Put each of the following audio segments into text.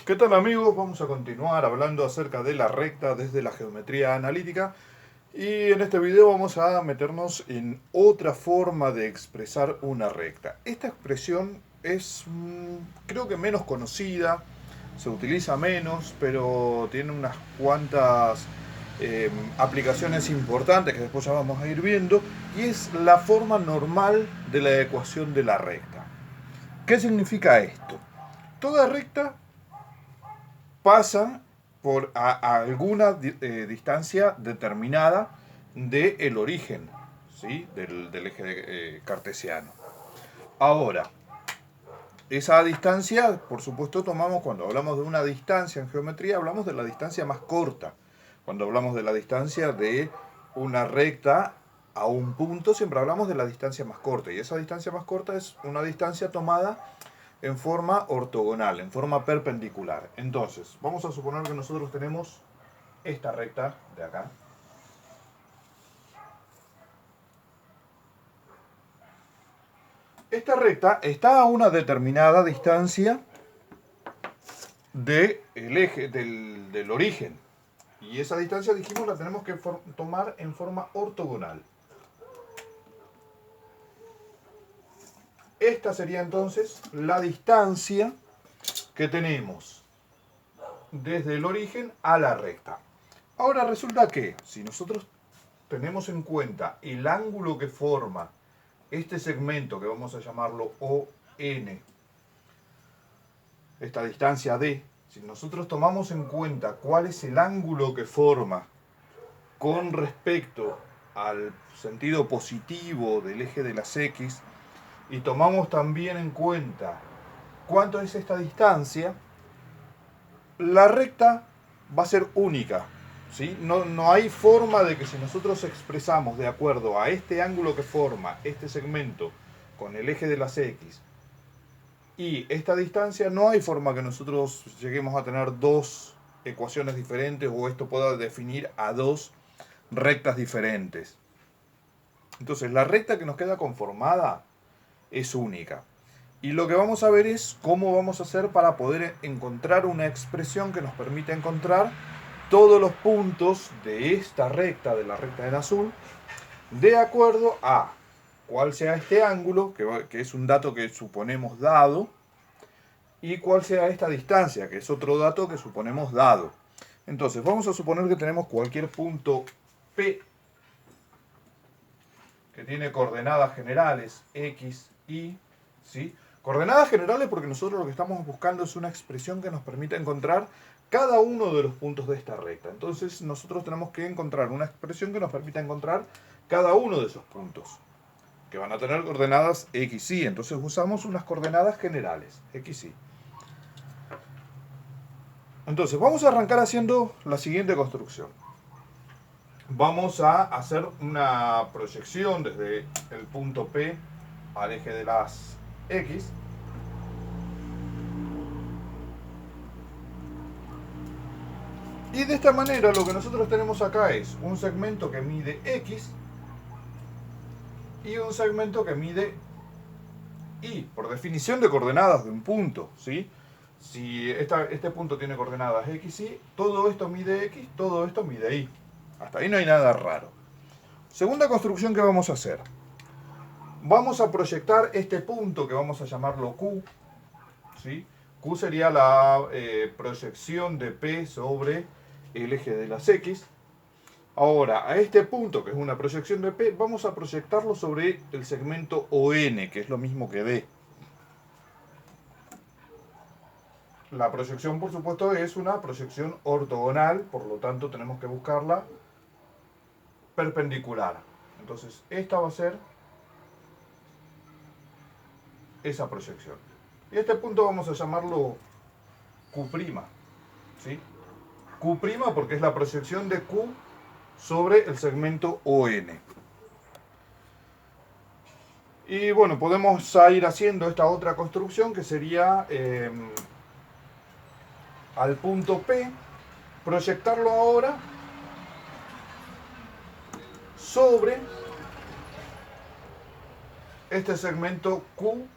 ¿Qué tal amigos? Vamos a continuar hablando acerca de la recta desde la geometría analítica y en este video vamos a meternos en otra forma de expresar una recta. Esta expresión es creo que menos conocida, se utiliza menos, pero tiene unas cuantas aplicaciones importantes que después ya vamos a ir viendo y es la forma normal de la ecuación de la recta. ¿Qué significa esto? Toda recta pasa por a alguna distancia determinada del origen, ¿sí? Del eje cartesiano. Ahora, esa distancia, por supuesto, tomamos, cuando hablamos de una distancia en geometría, hablamos de la distancia más corta. Cuando hablamos de la distancia de una recta a un punto, siempre hablamos de la distancia más corta. Y esa distancia más corta es una distancia tomada en forma ortogonal, en forma perpendicular. Entonces, vamos a suponer que nosotros tenemos esta recta de acá. Esta recta está a una determinada distancia del eje, del origen. Y esa distancia, dijimos, la tenemos que tomar en forma ortogonal. Esta sería entonces la distancia que tenemos desde el origen a la recta. Ahora resulta que si nosotros tenemos en cuenta el ángulo que forma este segmento, que vamos a llamarlo ON, esta distancia D, si nosotros tomamos en cuenta cuál es el ángulo que forma con respecto al sentido positivo del eje de las X, y tomamos también en cuenta cuánto es esta distancia, la recta va a ser única. ¿Sí? No hay forma de que si nosotros expresamos de acuerdo a este ángulo que forma este segmento con el eje de las X y esta distancia, no hay forma que nosotros lleguemos a tener dos ecuaciones diferentes o esto pueda definir a dos rectas diferentes. Entonces la recta que nos queda conformada es única. Y lo que vamos a ver es cómo vamos a hacer para poder encontrar una expresión que nos permita encontrar todos los puntos de esta recta, de la recta en azul, de acuerdo a cuál sea este ángulo, que es un dato que suponemos dado, y cuál sea esta distancia, que es otro dato que suponemos dado. Entonces, vamos a suponer que tenemos cualquier punto P que tiene coordenadas generales X, Y, ¿sí? Coordenadas generales porque nosotros lo que estamos buscando es una expresión que nos permita encontrar cada uno de los puntos de esta recta. Entonces nosotros tenemos que encontrar una expresión que nos permita encontrar cada uno de esos puntos, que van a tener coordenadas X, Y. Entonces usamos unas coordenadas generales, X, Y. Entonces vamos a arrancar haciendo la siguiente construcción. Vamos a hacer una proyección desde el punto P al eje de las X. Y de esta manera lo que nosotros tenemos acá es un segmento que mide X y un segmento que mide Y, por definición de coordenadas de un punto, ¿sí? Si este punto tiene coordenadas X, Y, todo esto mide X, todo esto mide Y. Hasta ahí no hay nada raro. Segunda construcción que vamos a hacer. Vamos a proyectar este punto que vamos a llamarlo Q, ¿sí? Q sería la proyección de P sobre el eje de las X. Ahora, a este punto, que es una proyección de P, vamos a proyectarlo sobre el segmento ON, que es lo mismo que D. La proyección, por supuesto, es una proyección ortogonal, por lo tanto tenemos que buscarla perpendicular. Entonces, esta va a ser esa proyección. Y este punto vamos a llamarlo Q', ¿sí? Q' porque es la proyección de Q sobre el segmento ON. Y bueno, podemos ir haciendo esta otra construcción que sería al punto P, proyectarlo ahora sobre este segmento Q'.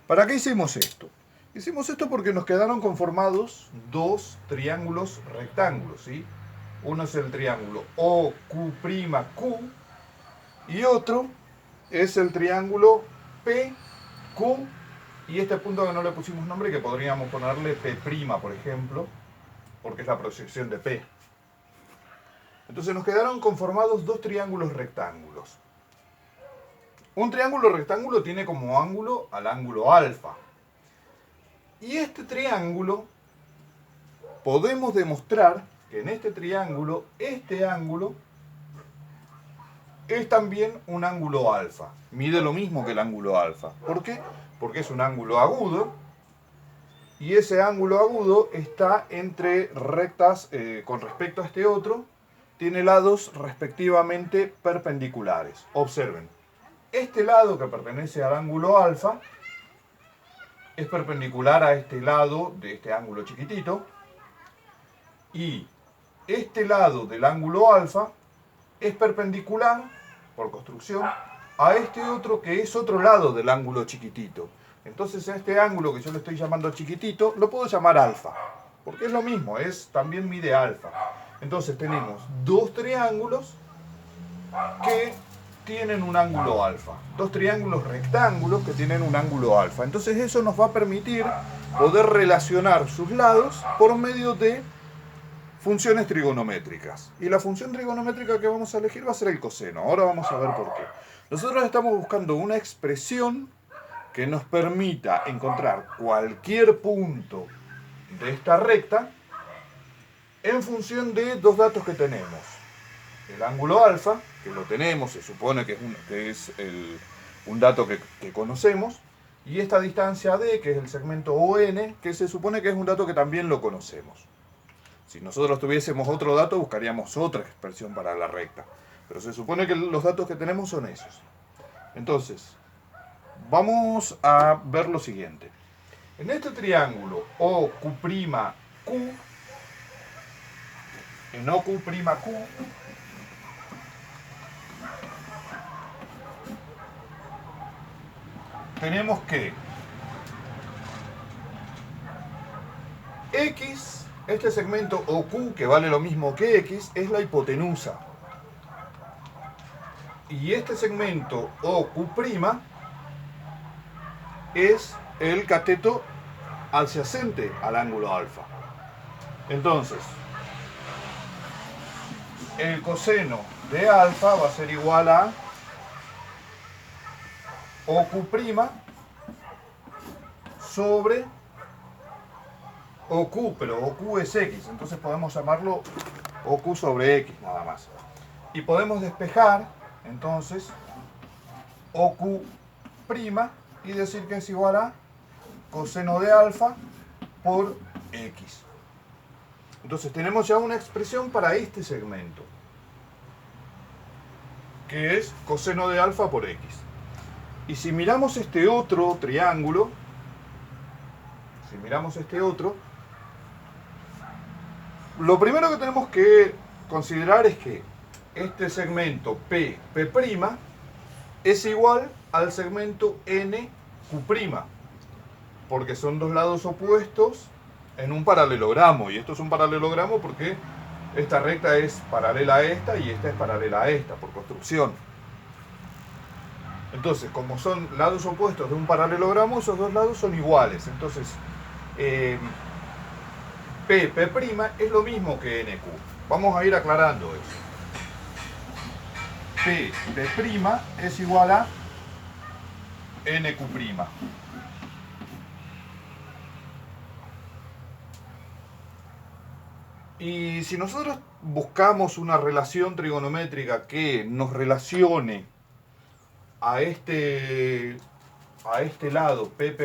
¿Para qué hicimos esto? Hicimos esto porque nos quedaron conformados dos triángulos rectángulos, ¿sí? Uno es el triángulo OQ'Q y otro es el triángulo PQ y este punto que no le pusimos nombre, que podríamos ponerle P', por ejemplo, porque es la proyección de P. Entonces nos quedaron conformados dos triángulos rectángulos. Un triángulo rectángulo tiene como ángulo al ángulo alfa. Y este triángulo, podemos demostrar que en este triángulo, este ángulo es también un ángulo alfa. Mide lo mismo que el ángulo alfa. ¿Por qué? Porque es un ángulo agudo y ese ángulo agudo está entre rectas con respecto a este otro, tiene lados respectivamente perpendiculares. Observen, este lado que pertenece al ángulo alfa es perpendicular a este lado de este ángulo chiquitito y este lado del ángulo alfa es perpendicular, por construcción, a este otro que es otro lado del ángulo chiquitito. Entonces a este ángulo que yo le estoy llamando chiquitito, lo puedo llamar alfa, porque es lo mismo, también mide alfa. Entonces tenemos dos triángulos que tienen un ángulo alfa. Dos triángulos rectángulos que tienen un ángulo alfa. Entonces eso nos va a permitir poder relacionar sus lados por medio de funciones trigonométricas. Y la función trigonométrica que vamos a elegir va a ser el coseno. Ahora vamos a ver por qué. Nosotros estamos buscando una expresión que nos permita encontrar cualquier punto de esta recta en función de dos datos que tenemos. El ángulo alfa, que lo tenemos, se supone que es un dato que conocemos, y esta distancia d, que es el segmento ON, que se supone que es un dato que también lo conocemos. Si nosotros tuviésemos otro dato, buscaríamos otra expresión para la recta. Pero se supone que los datos que tenemos son esos. Entonces, vamos a ver lo siguiente. En este triángulo OQ'Q, en OQ'Q, tenemos que X, este segmento OQ, que vale lo mismo que X, es la hipotenusa. Y este segmento OQ' es el cateto adyacente al ángulo alfa. Entonces, el coseno de alfa va a ser igual a OQ' sobre OQ, pero OQ es X, entonces podemos llamarlo OQ sobre X nada más. Y podemos despejar, entonces, OQ' y decir que es igual a coseno de alfa por X. Entonces tenemos ya una expresión para este segmento, que es coseno de alfa por X. Y si miramos este otro triángulo, lo primero que tenemos que considerar es que este segmento P', es igual al segmento NQ', porque son dos lados opuestos en un paralelogramo, y esto es un paralelogramo porque esta recta es paralela a esta y esta es paralela a esta, por construcción. Entonces, como son lados opuestos de un paralelogramo, esos dos lados son iguales. Entonces, P' es lo mismo que NQ. Vamos a ir aclarando eso. P' es igual a NQ'. Y si nosotros buscamos una relación trigonométrica que nos relacione a este lado, P'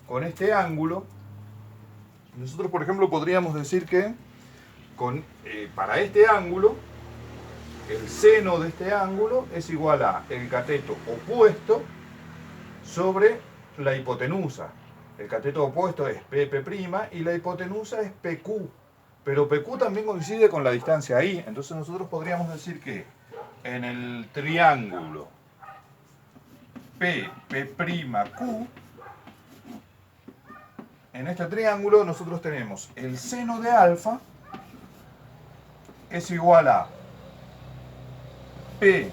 con este ángulo, nosotros por ejemplo podríamos decir que para este ángulo, el seno de este ángulo es igual a el cateto opuesto sobre la hipotenusa. El cateto opuesto es P' y la hipotenusa es PQ. Pero PQ también coincide con la distancia I. Entonces nosotros podríamos decir que en el triángulo P', Q, en este triángulo nosotros tenemos el seno de alfa es igual a P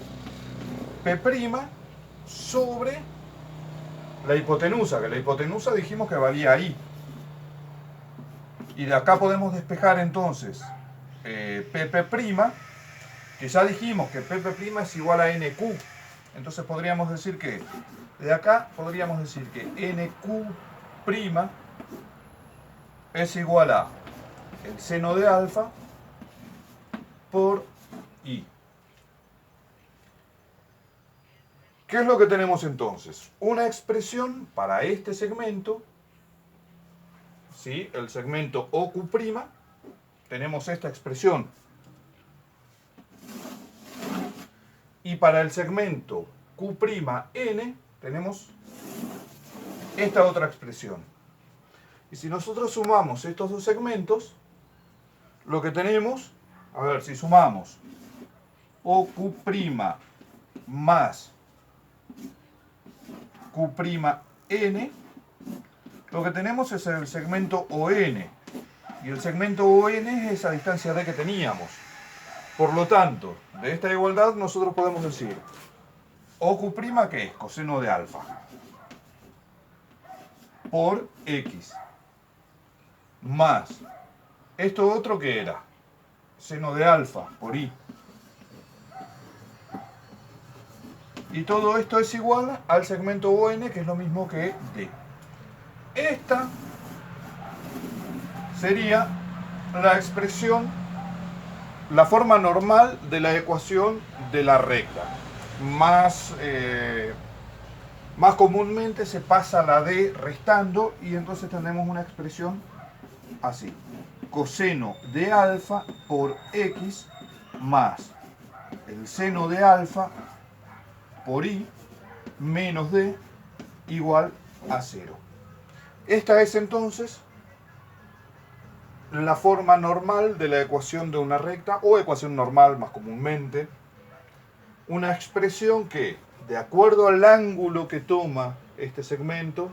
sobre la hipotenusa, que la hipotenusa dijimos que valía I. Y de acá podemos despejar entonces PP', que ya dijimos que PP' es igual a NQ. Entonces podríamos decir que, de acá podríamos decir que NQ' es igual a el seno de alfa por I. ¿Qué es lo que tenemos entonces? Una expresión para este segmento, ¿sí? El segmento OQ', tenemos esta expresión. Y para el segmento Q'N tenemos esta otra expresión. Y si nosotros sumamos estos dos segmentos, lo que tenemos, a ver, si sumamos OQ' más Q'N, lo que tenemos es el segmento ON. Y el segmento ON es esa distancia D que teníamos. Por lo tanto, de esta igualdad nosotros podemos decir OQ', que es coseno de alfa, por X, más esto otro que era seno de alfa por I. Y todo esto es igual al segmento ON, que es lo mismo que D. Esta sería la expresión, la forma normal de la ecuación de la recta. Más comúnmente se pasa la D restando y entonces tenemos una expresión así. Coseno de alfa por X más el seno de alfa por I menos D igual a 0. Esta es entonces la forma normal de la ecuación de una recta, o ecuación normal más comúnmente. Una expresión que, de acuerdo al ángulo que toma este segmento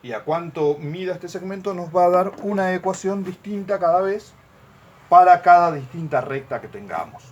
y a cuánto mida este segmento, nos va a dar una ecuación distinta cada vez para cada distinta recta que tengamos.